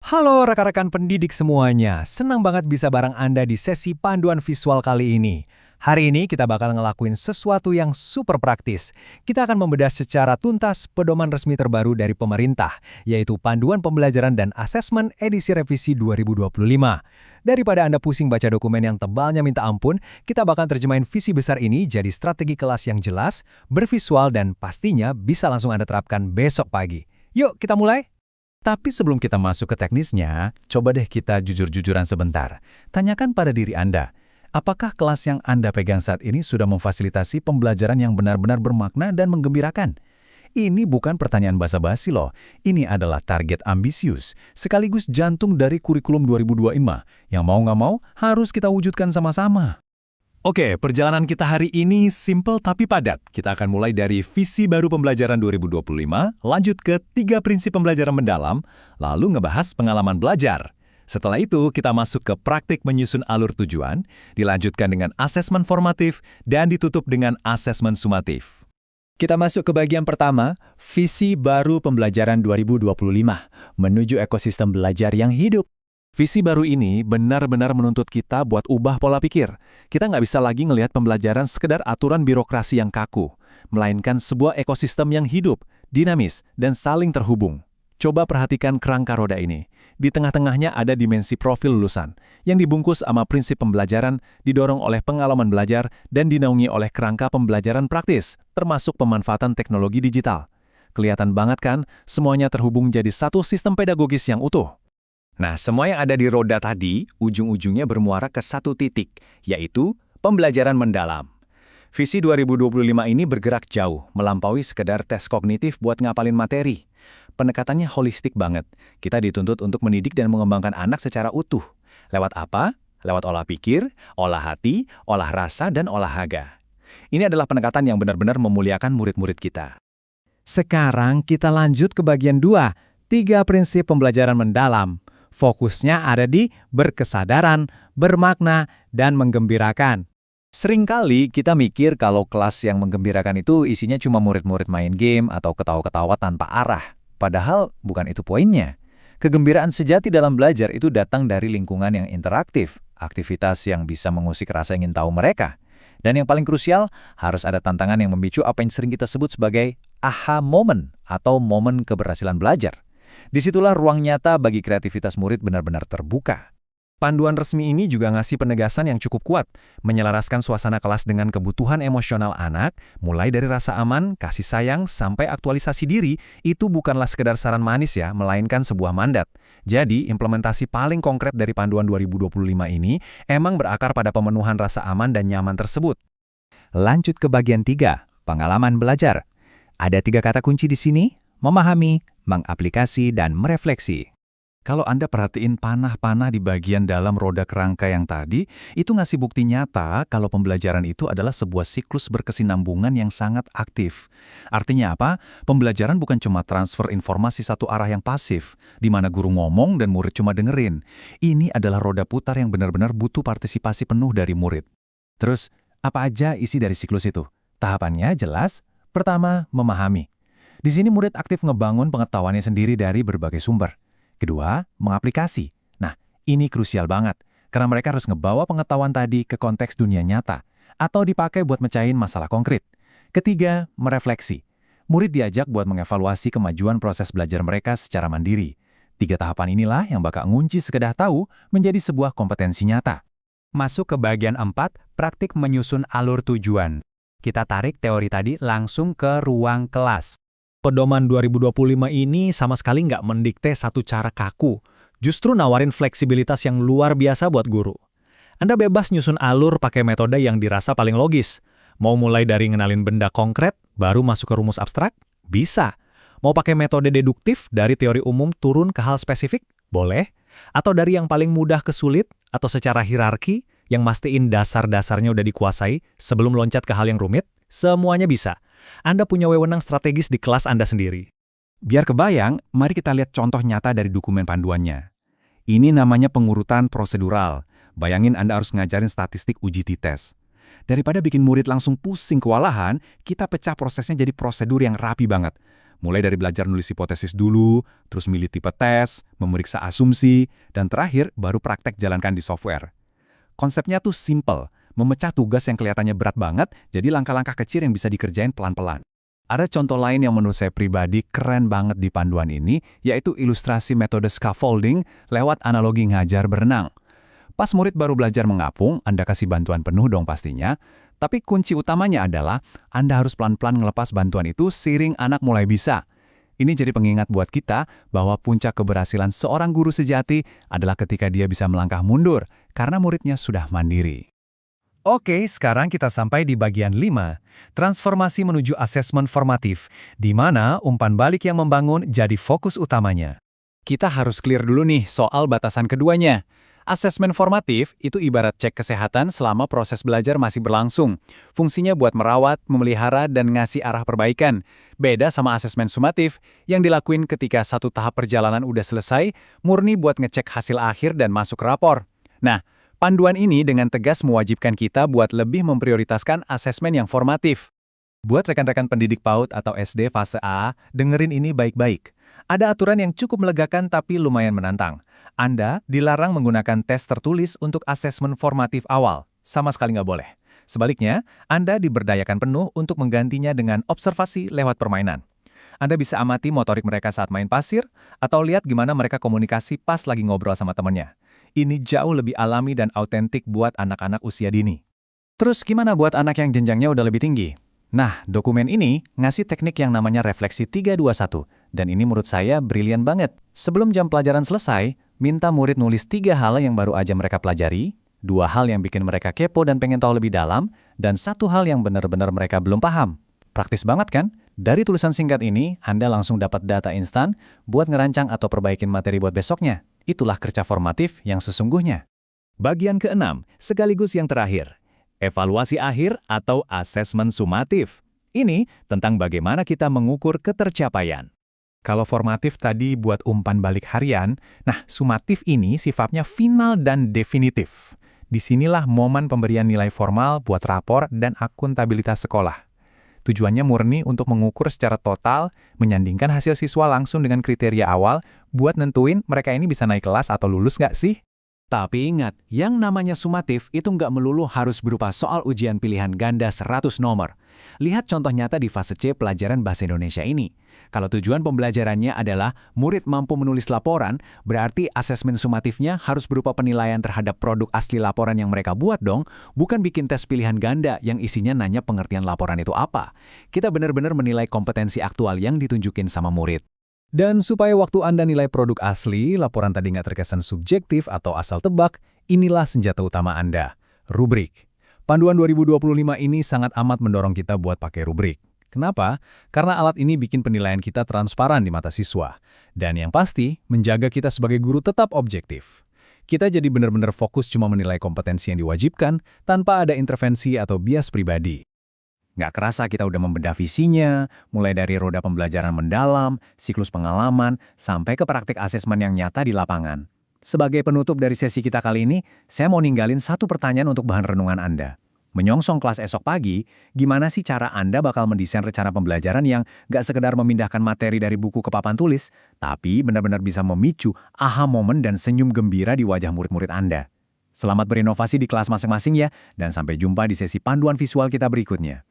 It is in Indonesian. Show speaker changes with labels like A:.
A: Halo rekan-rekan pendidik semuanya, senang banget bisa bareng Anda di sesi panduan visual kali ini. Hari ini kita bakal ngelakuin sesuatu yang super praktis. Kita akan membedah secara tuntas pedoman resmi terbaru dari pemerintah, yaitu Panduan Pembelajaran dan Asesmen edisi revisi 2025. Daripada Anda pusing baca dokumen yang tebalnya minta ampun, kita bakal terjemahin visi besar ini jadi strategi kelas yang jelas, bervisual, dan pastinya bisa langsung Anda terapkan besok pagi. Yuk, kita mulai!
B: Tapi sebelum kita masuk ke teknisnya, coba deh kita jujur-jujuran sebentar. Tanyakan pada diri Anda, apakah kelas yang Anda pegang saat ini sudah memfasilitasi pembelajaran yang benar-benar bermakna dan menggembirakan? Ini bukan pertanyaan basa-basi loh, ini adalah target ambisius, sekaligus jantung dari kurikulum 2025, yang mau nggak mau harus kita wujudkan sama-sama.
A: Oke, perjalanan kita hari ini simple tapi padat. Kita akan mulai dari visi baru pembelajaran 2025, lanjut ke 3 prinsip pembelajaran mendalam, lalu ngebahas pengalaman belajar. Setelah itu, kita masuk ke praktik menyusun alur tujuan, dilanjutkan dengan asesmen formatif, dan ditutup dengan asesmen sumatif.
B: Kita masuk ke bagian pertama, visi baru pembelajaran 2025, menuju ekosistem belajar yang hidup.
A: Visi baru ini benar-benar menuntut kita buat ubah pola pikir. Kita nggak bisa lagi ngelihat pembelajaran sekedar aturan birokrasi yang kaku, melainkan sebuah ekosistem yang hidup, dinamis, dan saling terhubung. Coba perhatikan kerangka roda ini. Di tengah-tengahnya ada dimensi profil lulusan, yang dibungkus sama prinsip pembelajaran, didorong oleh pengalaman belajar, dan dinaungi oleh kerangka pembelajaran praktis, termasuk pemanfaatan teknologi digital. Kelihatan banget kan, semuanya terhubung jadi satu sistem pedagogis yang utuh.
B: Nah, semua yang ada di roda tadi, ujung-ujungnya bermuara ke satu titik, yaitu pembelajaran mendalam. Visi 2025 ini bergerak jauh, melampaui sekedar tes kognitif buat ngapalin materi. Pendekatannya holistik banget. Kita dituntut untuk mendidik dan mengembangkan anak secara utuh. Lewat apa? Lewat olah pikir, olah hati, olah rasa, dan olahraga. Ini adalah pendekatan yang benar-benar memuliakan murid-murid kita.
A: Sekarang kita lanjut ke bagian 2, 3 prinsip pembelajaran mendalam. Fokusnya ada di berkesadaran, bermakna, dan menggembirakan.
B: Seringkali kita mikir kalau kelas yang menggembirakan itu isinya cuma murid-murid main game atau ketawa-ketawa tanpa arah. Padahal bukan itu poinnya. Kegembiraan sejati dalam belajar itu datang dari lingkungan yang interaktif, aktivitas yang bisa mengusik rasa ingin tahu mereka. Dan yang paling krusial, harus ada tantangan yang memicu apa yang sering kita sebut sebagai aha moment atau momen keberhasilan belajar. Disitulah ruang nyata bagi kreativitas murid benar-benar terbuka. Panduan resmi ini juga ngasih penegasan yang cukup kuat, menyelaraskan suasana kelas dengan kebutuhan emosional anak, mulai dari rasa aman, kasih sayang, sampai aktualisasi diri, itu bukanlah sekedar saran manis ya, melainkan sebuah mandat. Jadi, implementasi paling konkret dari Panduan 2025 ini emang berakar pada pemenuhan rasa aman dan nyaman tersebut. Lanjut ke bagian 3, pengalaman belajar. Ada 3 kata kunci di sini: memahami, mengaplikasi, dan merefleksi. Kalau Anda perhatiin panah-panah di bagian dalam roda kerangka yang tadi, itu ngasih bukti nyata kalau pembelajaran itu adalah sebuah siklus berkesinambungan yang sangat aktif. Artinya apa? Pembelajaran bukan cuma transfer informasi satu arah yang pasif, di mana guru ngomong dan murid cuma dengerin. Ini adalah roda putar yang benar-benar butuh partisipasi penuh dari murid. Terus, apa aja isi dari siklus itu? Tahapannya jelas. Pertama, memahami. Di sini murid aktif ngebangun pengetahuannya sendiri dari berbagai sumber. Kedua, mengaplikasi. Nah, ini krusial banget, karena mereka harus ngebawa pengetahuan tadi ke konteks dunia nyata, atau dipakai buat mecahin masalah konkret. Ketiga, merefleksi. Murid diajak buat mengevaluasi kemajuan proses belajar mereka secara mandiri. 3 tahapan inilah yang bakal ngunci sekedar tahu menjadi sebuah kompetensi nyata.
A: Masuk ke bagian 4, praktik menyusun alur tujuan. Kita tarik teori tadi langsung ke ruang kelas. Pedoman 2025 ini sama sekali nggak mendikte satu cara kaku, justru nawarin fleksibilitas yang luar biasa buat guru. Anda bebas nyusun alur pakai metode yang dirasa paling logis. Mau mulai dari ngenalin benda konkret, baru masuk ke rumus abstrak? Bisa. Mau pakai metode deduktif dari teori umum turun ke hal spesifik? Boleh. Atau dari yang paling mudah ke sulit, atau secara hierarki, yang mastiin dasar-dasarnya udah dikuasai sebelum loncat ke hal yang rumit? Semuanya bisa. Anda punya wewenang strategis di kelas Anda sendiri.
B: Biar kebayang, mari kita lihat contoh nyata dari dokumen panduannya. Ini namanya pengurutan prosedural. Bayangin Anda harus ngajarin statistik uji T-test. Daripada bikin murid langsung pusing kewalahan, kita pecah prosesnya jadi prosedur yang rapi banget.
A: Mulai dari belajar nulis hipotesis dulu, terus milih tipe tes, memeriksa asumsi, dan terakhir baru praktek jalankan di software. Konsepnya tuh simple, memecah tugas yang kelihatannya berat banget jadi langkah-langkah kecil yang bisa dikerjain pelan-pelan. Ada contoh lain yang menurut saya pribadi keren banget di panduan ini, yaitu ilustrasi metode scaffolding lewat analogi ngajar berenang. Pas murid baru belajar mengapung, Anda kasih bantuan penuh dong pastinya, tapi kunci utamanya adalah Anda harus pelan-pelan ngelepas bantuan itu seiring anak mulai bisa. Ini jadi pengingat buat kita bahwa puncak keberhasilan seorang guru sejati adalah ketika dia bisa melangkah mundur karena muridnya sudah mandiri. Oke, sekarang kita sampai di bagian 5, transformasi menuju asesmen formatif, di mana umpan balik yang membangun jadi fokus utamanya. Kita harus clear dulu nih soal batasan keduanya. Asesmen formatif itu ibarat cek kesehatan selama proses belajar masih berlangsung. Fungsinya buat merawat, memelihara, dan ngasih arah perbaikan. Beda sama asesmen sumatif, yang dilakuin ketika satu tahap perjalanan udah selesai, murni buat ngecek hasil akhir dan masuk rapor. Nah, panduan ini dengan tegas mewajibkan kita buat lebih memprioritaskan asesmen yang formatif. Buat rekan-rekan pendidik PAUD atau SD fase A, dengerin ini baik-baik. Ada aturan yang cukup melegakan tapi lumayan menantang. Anda dilarang menggunakan tes tertulis untuk asesmen formatif awal. Sama sekali nggak boleh. Sebaliknya, Anda diberdayakan penuh untuk menggantinya dengan observasi lewat permainan. Anda bisa amati motorik mereka saat main pasir, atau lihat gimana mereka komunikasi pas lagi ngobrol sama temannya. Ini jauh lebih alami dan autentik buat anak-anak usia dini. Terus gimana buat anak yang jenjangnya udah lebih tinggi? Nah, dokumen ini ngasih teknik yang namanya refleksi 3-2-1, dan ini menurut saya brilian banget. Sebelum jam pelajaran selesai, minta murid nulis 3 hal yang baru aja mereka pelajari, 2 hal yang bikin mereka kepo dan pengen tahu lebih dalam, dan 1 hal yang benar-benar mereka belum paham. Praktis banget kan? Dari tulisan singkat ini, Anda langsung dapat data instan buat ngerancang atau perbaikin materi buat besoknya. Itulah kerja formatif yang sesungguhnya. Bagian ke-6, sekaligus yang terakhir. Evaluasi akhir atau asesmen sumatif. Ini tentang bagaimana kita mengukur ketercapaian. Kalau formatif tadi buat umpan balik harian, nah sumatif ini sifatnya final dan definitif. Disinilah momen pemberian nilai formal buat rapor dan akuntabilitas sekolah. Tujuannya murni untuk mengukur secara total, menyandingkan hasil siswa langsung dengan kriteria awal, buat nentuin mereka ini bisa naik kelas atau lulus nggak sih? Tapi ingat, yang namanya sumatif itu nggak melulu harus berupa soal ujian pilihan ganda 100 nomor. Lihat contoh nyata di fase C pelajaran Bahasa Indonesia ini. Kalau tujuan pembelajarannya adalah murid mampu menulis laporan, berarti asesmen sumatifnya harus berupa penilaian terhadap produk asli laporan yang mereka buat dong, bukan bikin tes pilihan ganda yang isinya nanya pengertian laporan itu apa. Kita benar-benar menilai kompetensi aktual yang ditunjukin sama murid. Dan supaya waktu Anda nilai produk asli, laporan tadi nggak terkesan subjektif atau asal tebak, inilah senjata utama Anda, rubrik. Panduan 2025 ini sangat amat mendorong kita buat pakai rubrik. Kenapa? Karena alat ini bikin penilaian kita transparan di mata siswa. Dan yang pasti, menjaga kita sebagai guru tetap objektif. Kita jadi benar-benar fokus cuma menilai kompetensi yang diwajibkan, tanpa ada intervensi atau bias pribadi. Nggak kerasa kita udah membedah visinya, mulai dari roda pembelajaran mendalam, siklus pengalaman, sampai ke praktik asesmen yang nyata di lapangan. Sebagai penutup dari sesi kita kali ini, saya mau ninggalin 1 pertanyaan untuk bahan renungan Anda. Menyongsong kelas esok pagi, gimana sih cara Anda bakal mendesain rencana pembelajaran yang nggak sekedar memindahkan materi dari buku ke papan tulis, tapi benar-benar bisa memicu aha momen dan senyum gembira di wajah murid-murid Anda? Selamat berinovasi di kelas masing-masing ya, dan sampai jumpa di sesi panduan visual kita berikutnya.